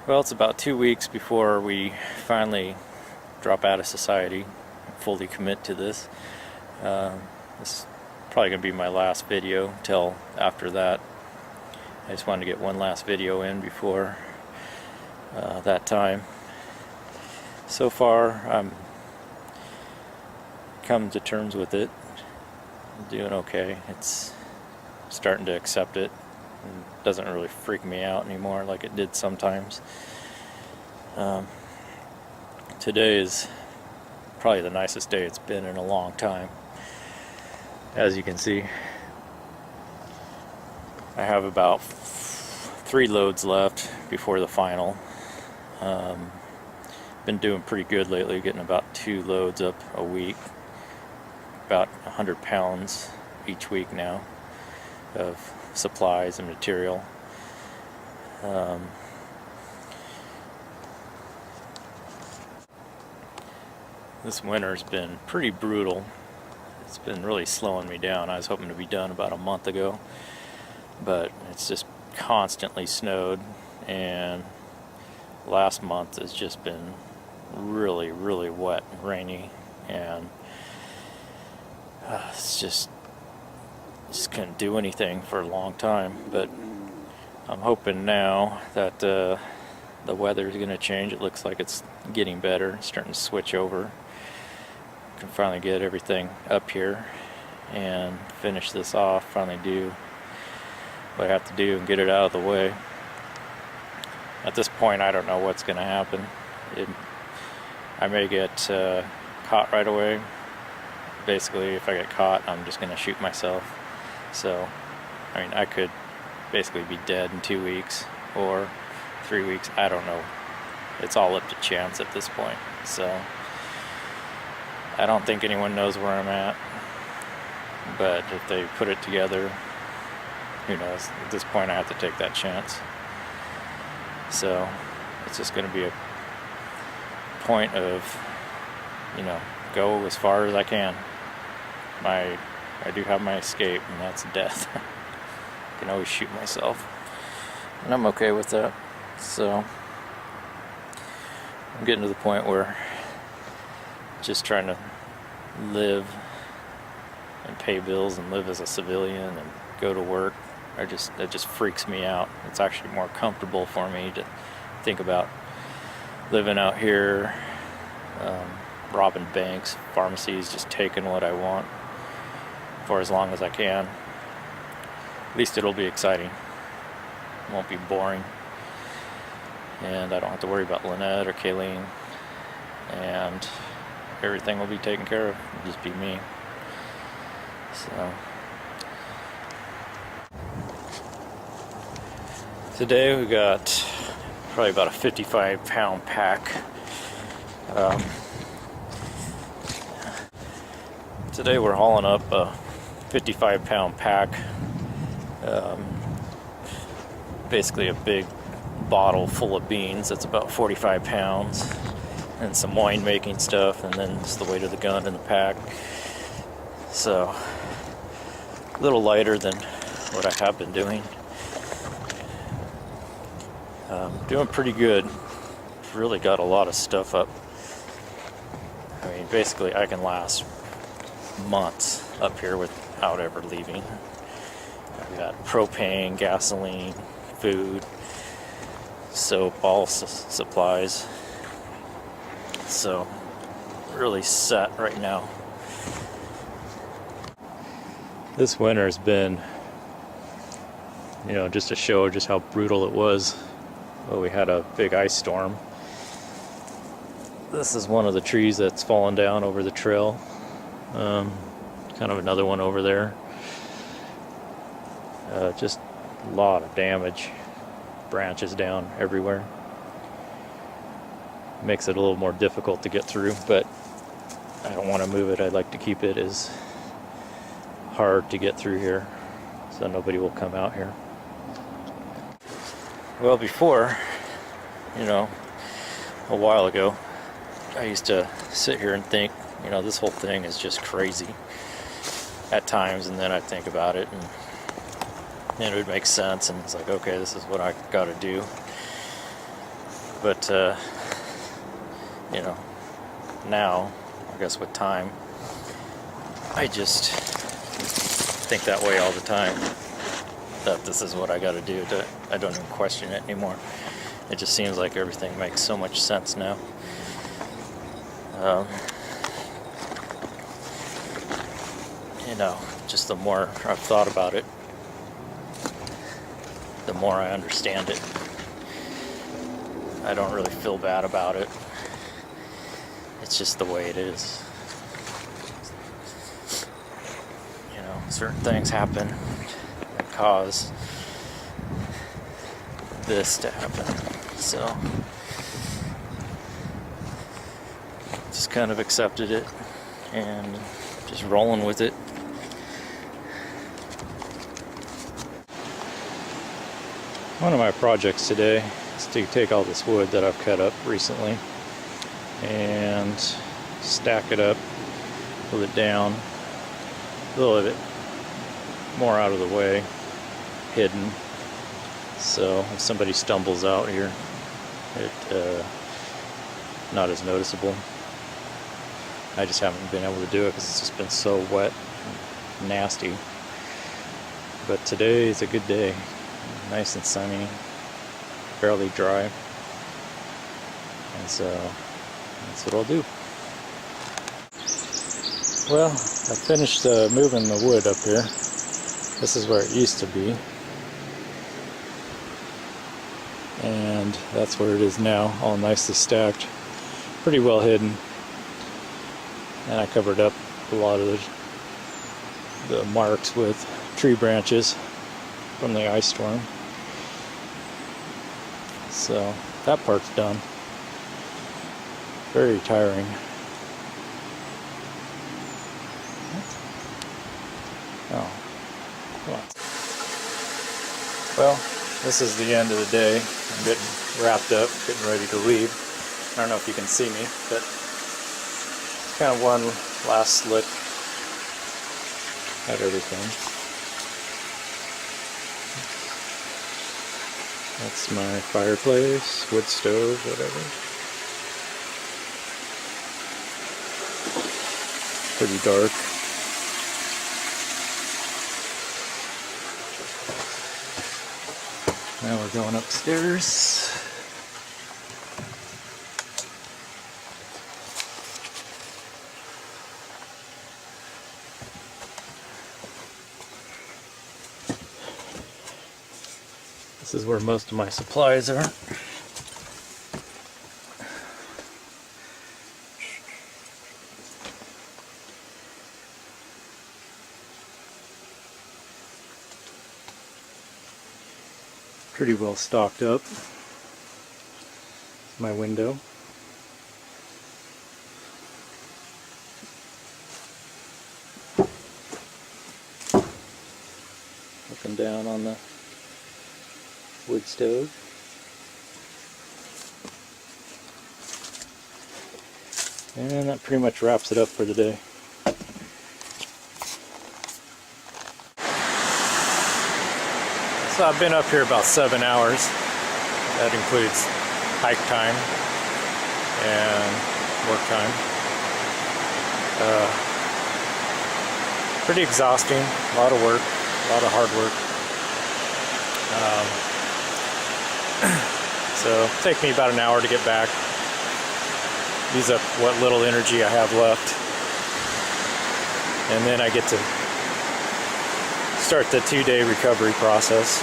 Well, it's about 2 weeks before we finally drop out of society, fully commit to this. This is probably going to be my last video till after that. I just wanted to get one last video in before that time. So far, I'm come to terms with it. I'm doing okay. It's starting to accept it. It doesn't really freak me out anymore like it did sometimes. Today is probably the nicest day it's been in a long time. As you can see, I have about 3 loads left before the final. Been doing pretty good lately, getting about 2 loads up a week, about 100 pounds each week now of supplies and material. This winter's been pretty brutal. It's been really slowing me down. I was hoping to be done about a month ago, but it's just constantly snowed, and last month has just been really, really wet and rainy, and it's just couldn't do anything for a long time. But I'm hoping now that the weather is going to change. It looks like it's getting better. It's starting to switch over. Can finally get everything up here and finish this off. Finally do what I have to do and get it out of the way. At this point, I don't know what's going to happen. I may get caught right away. Basically, if I get caught, I'm just going to shoot myself. So, I mean, I could basically be dead in 2 weeks or 3 weeks. I don't know. It's all up to chance at this point. So, I don't think anyone knows where I'm at. But if they put it together, who knows? At this point, I have to take that chance. So, it's just going to be a point of, go as far as I can. I do have my escape, and that's death. I can always shoot myself, and I'm okay with that. So I'm getting to the point where just trying to live and pay bills and live as a civilian and go to work, it just freaks me out. It's actually more comfortable for me to think about living out here, robbing banks, pharmacies, just taking what I want for as long as I can. At least it'll be exciting. It won't be boring. And I don't have to worry about Lynette or Kayleen. And everything will be taken care of. It'll just be me. So today we got probably about a 55-pound pack. Today we're hauling up a 55-pound pack, basically a big bottle full of beans that's about 45 pounds, and some wine making stuff, and then just the weight of the gun in the pack. So a little lighter than what I have been doing. Doing pretty good. Really got a lot of stuff up. I mean, basically I can last months up here without ever leaving. I've got propane, gasoline, food, soap, all supplies. So really set right now. This winter has been, just to show just how brutal it was. Well, we had a big ice storm. This is one of the trees that's fallen down over the trail. Kind of another one over there. Just a lot of damage. Branches down everywhere. Makes it a little more difficult to get through, but I don't want to move it. I'd like to keep it as hard to get through here so nobody will come out here. Well, before, a while ago, I used to sit here and think, this whole thing is just crazy at times, and then I'd think about it, and it would make sense, and it's like, okay, this is what I gotta do. But you know, now I guess with time, I just think that way all the time, that this is what I got to do. I don't even question it anymore. It just seems like everything makes so much sense now. You know, just the more I've thought about it, the more I understand it. I don't really feel bad about it. It's just the way it is. You know, certain things happen that cause this to happen. So, just kind of accepted it and just rolling with it. One of my projects today is to take all this wood that I've cut up recently and stack it up, pull it down, a little of it more out of the way, hidden, so if somebody stumbles out here, it not as noticeable. I just haven't been able to do it because it's just been so wet and nasty. But today is a good day. Nice and sunny, fairly dry, and so that's what I'll do. Well, I finished moving the wood up here. This is where it used to be, and that's where it is now, all nicely stacked, pretty well hidden, and I covered up a lot of the marks with tree branches from the ice storm. So that part's done. Very tiring. Oh, come on. Well, this is the end of the day. I'm getting wrapped up, getting ready to leave. I don't know if you can see me, but kind of one last look at everything. That's my fireplace, wood stove, whatever. Pretty dark. Now we're going upstairs. This is where most of my supplies are. Pretty well stocked up. My window. Looking down on the wood stove. And that pretty much wraps it up for the day. So I've been up here about 7 hours. That includes hike time and work time. Pretty exhausting, a lot of work, a lot of hard work. So it'll take me about an hour to get back, use up what little energy I have left, and then I get to start the 2-day recovery process.